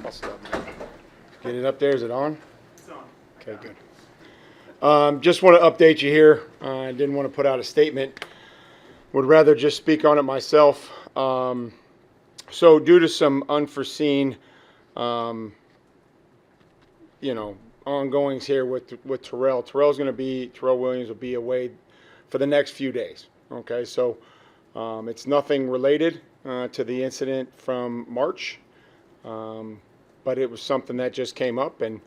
Good stuff. Get it up there. Is it on? It's on. Okay, good. Just want to update you here. I didn't want to put out a statement. Would rather just speak on it myself. So due to some unforeseen, ongoings here with Terrell. Terrell Williams will be away for the next few days. Okay, so it's nothing related to the incident from March, but it was something that just came up, and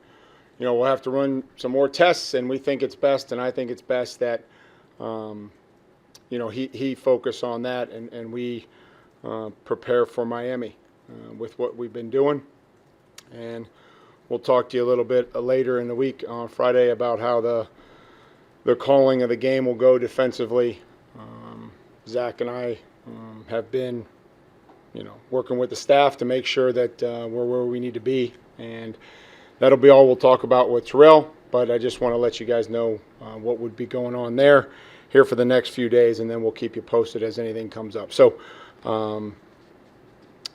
we'll have to run some more tests, and we think it's best, and I think it's best that he focus on that, and we prepare for Miami with what we've been doing. And we'll talk to you a little bit later in the week on Friday about how the calling of the game will go defensively. Zach and I have been, working with the staff to make sure that we're where we need to be, and that'll be all we'll talk about with Terrell. But I just want to let you guys know what would be going on there here for the next few days, and then we'll keep you posted as anything comes up. So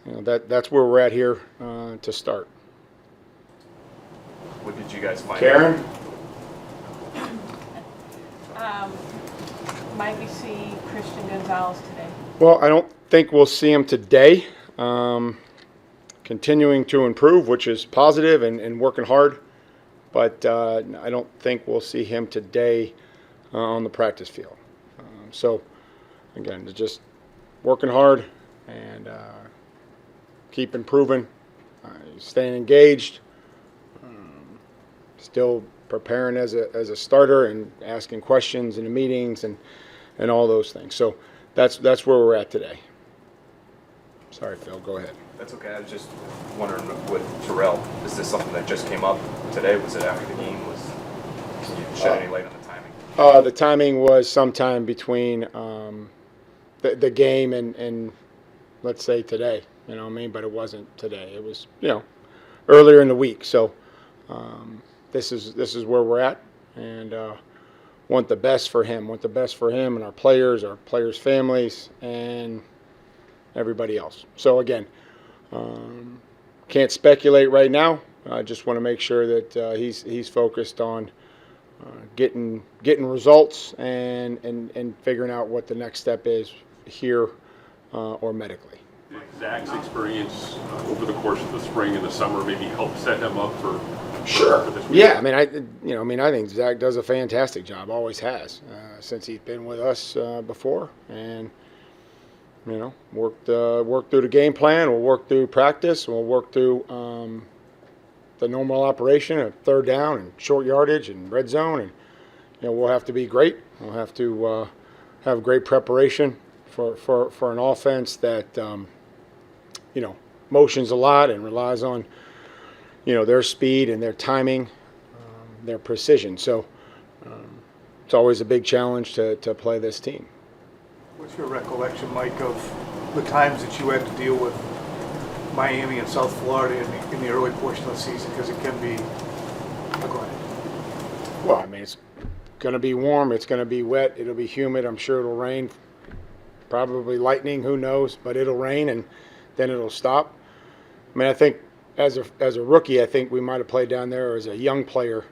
that's where we're at here to start. What did you guys find Karen? Might we see Christian Gonzalez today? Well, I don't think we'll see him today. Continuing to improve, which is positive, and working hard. But I don't think we'll see him today on the practice field. So, again, just working hard and keep improving, staying engaged, still preparing as a starter and asking questions in the meetings and all those things. So that's where we're at today. Sorry, Phil, go ahead. That's okay. I was just wondering with Terrell, is this something that just came up today? Was it after the game? Can you shed any light on the timing? The timing was sometime between the game and let's say today. But it wasn't today. It was earlier in the week. So this is where we're at, and want the best for him. Want the best for him and our players' families, and everybody else. So again, can't speculate right now. I just want to make sure that he's focused on getting results and figuring out what the next step is here or medically. Did Zach's experience over the course of the spring and the summer maybe help set him up for this week? Yeah, I think Zach does a fantastic job. Always has since he's been with us before, and worked through the game plan. We'll work through practice. We'll work through the normal operation of third down and short yardage and red zone, and we'll have to be great. We'll have to have great preparation for an offense that motions a lot and relies on their speed and their timing, their precision. So it's always a big challenge to play this team. What's your recollection, Mike, of the times that you had to deal with Miami and South Florida in the early portion of the season? Because it can be a grind. Well, it's going to be warm. It's going to be wet. It'll be humid. I'm sure it'll rain. Probably lightning. Who knows? But it'll rain, and then it'll stop. I think as a rookie, I think we might have played down there as a young player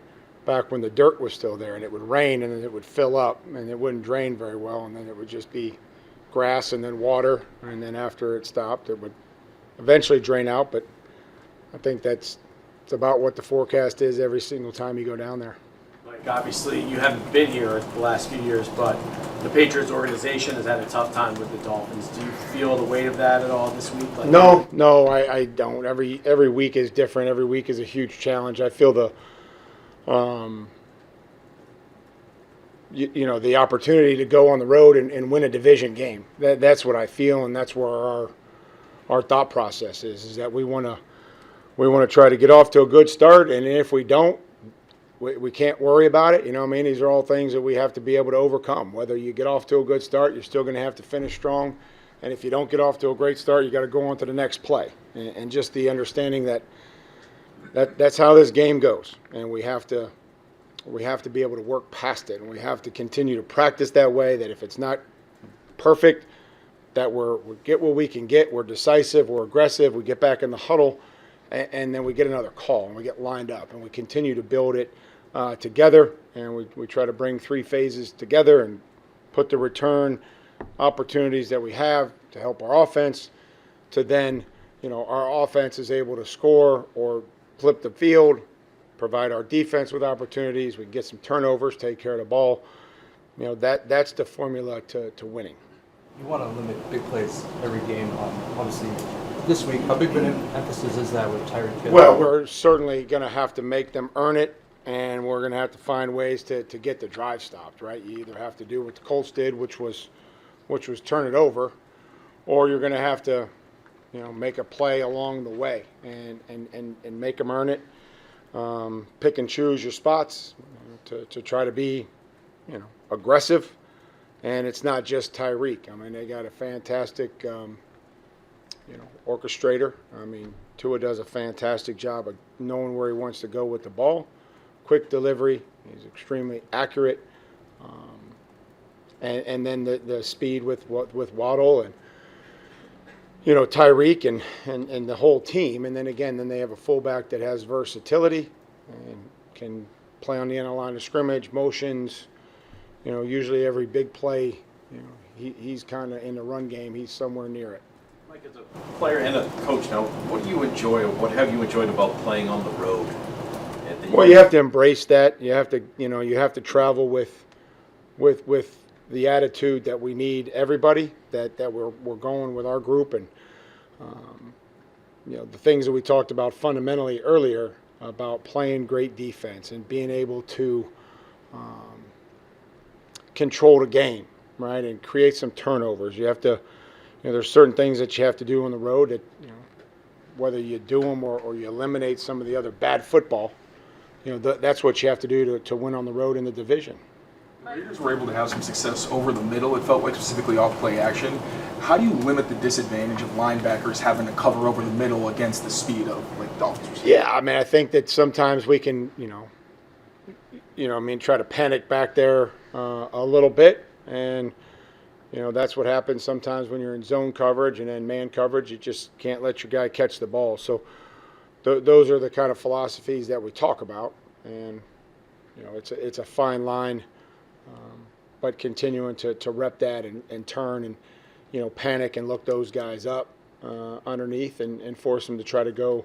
back when the dirt was still there, and it would rain, and then it would fill up, and it wouldn't drain very well, and then it would just be grass and then water, and then after it stopped, it would eventually drain out. But I think it's about what the forecast is every single time you go down there. Like, obviously, you haven't been here the last few years, but the Patriots organization has had a tough time with the Dolphins. Do you feel the weight of that at all this week? No, I don't. Every week is different. Every week is a huge challenge. I feel the opportunity to go on the road and win a division game. That's what I feel, and that's where our thought process is that we want to try to get off to a good start, and if we don't, we can't worry about it. These are all things that we have to be able to overcome. Whether you get off to a good start, you're still going to have to finish strong, and if you don't get off to a great start, you got to go on to the next play. And just the understanding that's how this game goes, and we have to be able to work past it, and we have to continue to practice that way. That if it's not perfect, that we get what we can get. We're decisive. We're aggressive. We get back in the huddle, and then we get another call and we get lined up and we continue to build it together, and we try to bring three phases together and put the return opportunities that we have to help our offense to then, our offense is able to score or flip the field, provide our defense with opportunities. We can get some turnovers, take care of the ball. That's the formula to winning. You want to limit big plays every game. Obviously, this week, how big of an emphasis is that with Tyreek Hill? Well, we're certainly going to have to make them earn it, and we're going to have to find ways to get the drive stopped, right? You either have to do what the Colts did, which was turn it over, or you're going to have to, make a play along the way and make them earn it. Pick and choose your spots to try to be, aggressive. And it's not just Tyreek. I mean, they got a fantastic, orchestrator. I mean, Tua does a fantastic job of knowing where he wants to go with the ball. Quick delivery. He's extremely accurate. And then the speed with Waddle and, Tyreek and the whole team. And then again, they have a fullback that has versatility and can play on the end of the line of scrimmage, motions. Usually every big play, he's kind of in the run game. He's somewhere near it. Mike, as a player and a coach now, what do you enjoy, or what have you enjoyed about playing on the road? Well, you have to embrace that. You have to travel with the attitude that we need everybody, that we're going with our group, and the things that we talked about fundamentally earlier about playing great defense and being able to control the game, right, and create some turnovers. You have to, there's certain things that you have to do on the road that, whether you do them or you eliminate some of the other bad football, that's what you have to do to win on the road in the division. The Raiders were able to have some success over the middle, it felt like, specifically off play action. How do you limit the disadvantage of linebackers having to cover over the middle against the speed of Dolphins? Yeah, I mean, I think that sometimes we can, try to panic back there a little bit, and that's what happens sometimes when you're in zone coverage and then man coverage. You just can't let your guy catch the ball. So those are the kind of philosophies that we talk about, and it's a fine line. But continuing to rep that and turn and, panic and look those guys up underneath and force them to try to go,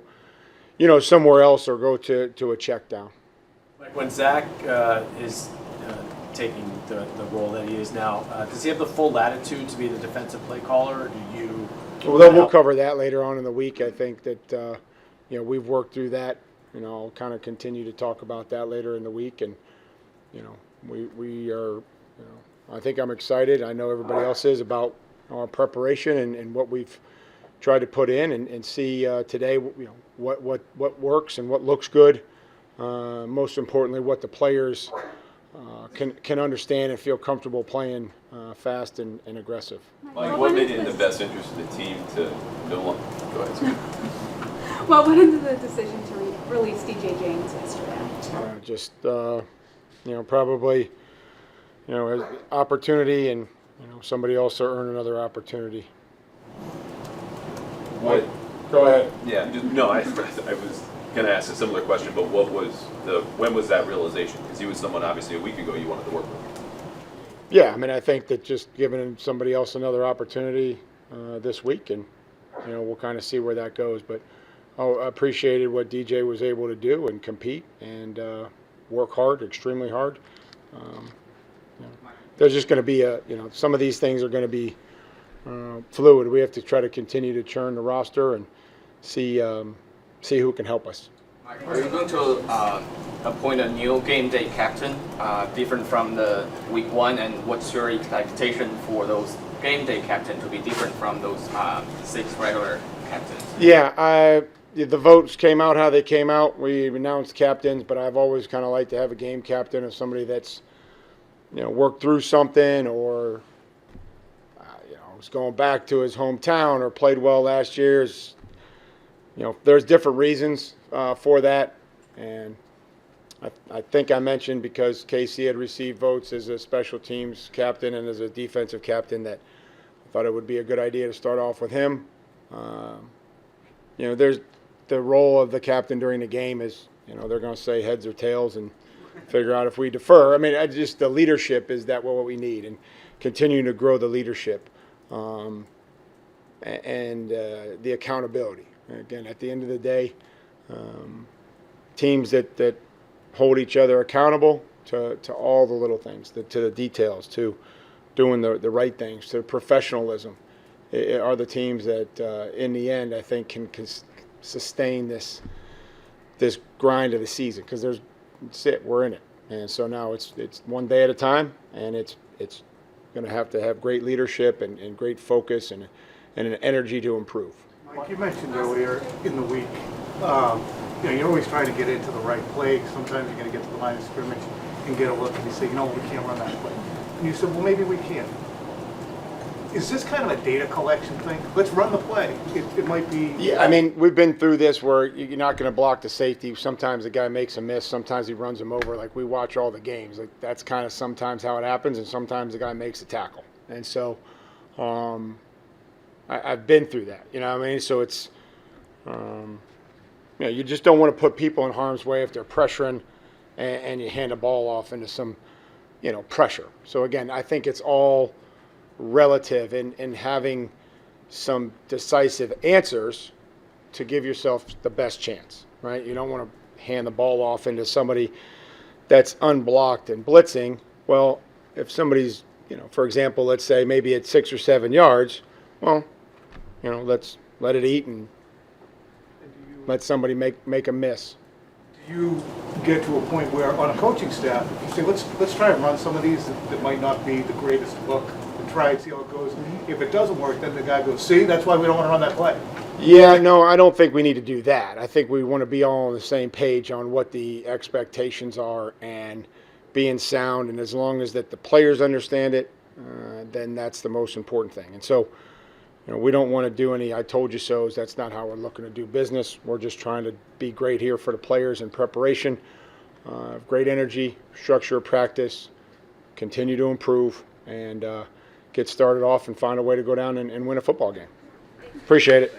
somewhere else or go to a check down. Like when Zach is taking the role that he is now, does he have the full latitude to be the defensive play caller, or do you? Well, we'll cover that later on in the week. I think that, we've worked through that. I'll kind of continue to talk about that later in the week. And, we are, I think I'm excited. I know everybody else is about our preparation and what we've tried to put in and see today, what works and what looks good. Most importantly, what the players can understand and feel comfortable playing fast and aggressive. Mike, what made it in the best interest of the team to no longer go ahead? Sorry. Well, what is the decision to release DJ James yesterday? Probably, opportunity and, somebody else to earn another opportunity. What? Go ahead. Yeah, I was going to ask a similar question, but when was that realization? Because he was someone, obviously, a week ago you wanted to work with. Yeah, I think that just giving somebody else another opportunity this week, and, we'll kind of see where that goes. But I appreciated what DJ was able to do and compete and work hard, extremely hard. There's just going to be some of these things are going to be fluid. We have to try to continue to churn the roster and see who can help us. Are you going to appoint a new game day captain, different from the week one, and what's your expectation for those game day captain to be different from those 6 regular captains? Yeah, the votes came out how they came out. We announced captains, but I've always kind of liked to have a game captain of somebody that's, worked through something or, was going back to his hometown or played well last year. There's different reasons for that. And I think I mentioned because Casey had received votes as a special teams captain and as a defensive captain that I thought it would be a good idea to start off with him. There's the role of the captain during the game is, they're going to say heads or tails and figure out if we defer. I mean, the leadership is that what we need, and continuing to grow the leadership and the accountability. Again, at the end of the day, teams that hold each other accountable to all the little things, to the details, to doing the right things, to professionalism, are the teams that, in the end, I think can sustain this grind of the season, because that's it, we're in it. And so now it's one day at a time, and it's going to have great leadership and great focus and an energy to improve. Mike, you mentioned earlier in the week, you're always trying to get into the right play. Sometimes you're going to get to the line of scrimmage and get a look, and you say, we can't run that play. And you said, well, maybe we can. Is this kind of a data collection thing? Let's run the play. It might be... Yeah, I mean, we've been through this where you're not going to block the safety. Sometimes the guy makes a miss. Sometimes he runs him over. Like, we watch all the games. Like, that's kind of sometimes how it happens, and sometimes the guy makes a tackle. And so I've been through that. You know what I mean? So it's, you just don't want to put people in harm's way if they're pressuring and you hand the ball off into some, pressure. So, again, I think it's all relative in having some decisive answers to give yourself the best chance, right? You don't want to hand the ball off into somebody that's unblocked and blitzing. Well, if somebody's, for example, let's say maybe at 6 or 7 yards, well, let's let it eat and let somebody make a miss. Do you get to a point where, on a coaching staff, you say, let's try and run some of these that might not be the greatest look, try and see how it goes. If it doesn't work, then the guy goes, see, that's why we don't want to run that play. Yeah, no, I don't think we need to do that. I think we want to be all on the same page on what the expectations are and being sound. And as long as that the players understand it, then that's the most important thing. And so, we don't want to do any I told you so's. That's not how we're looking to do business. We're just trying to be great here for the players in preparation, great energy, structure of practice, continue to improve, and get started off and find a way to go down and win a football game. Appreciate it.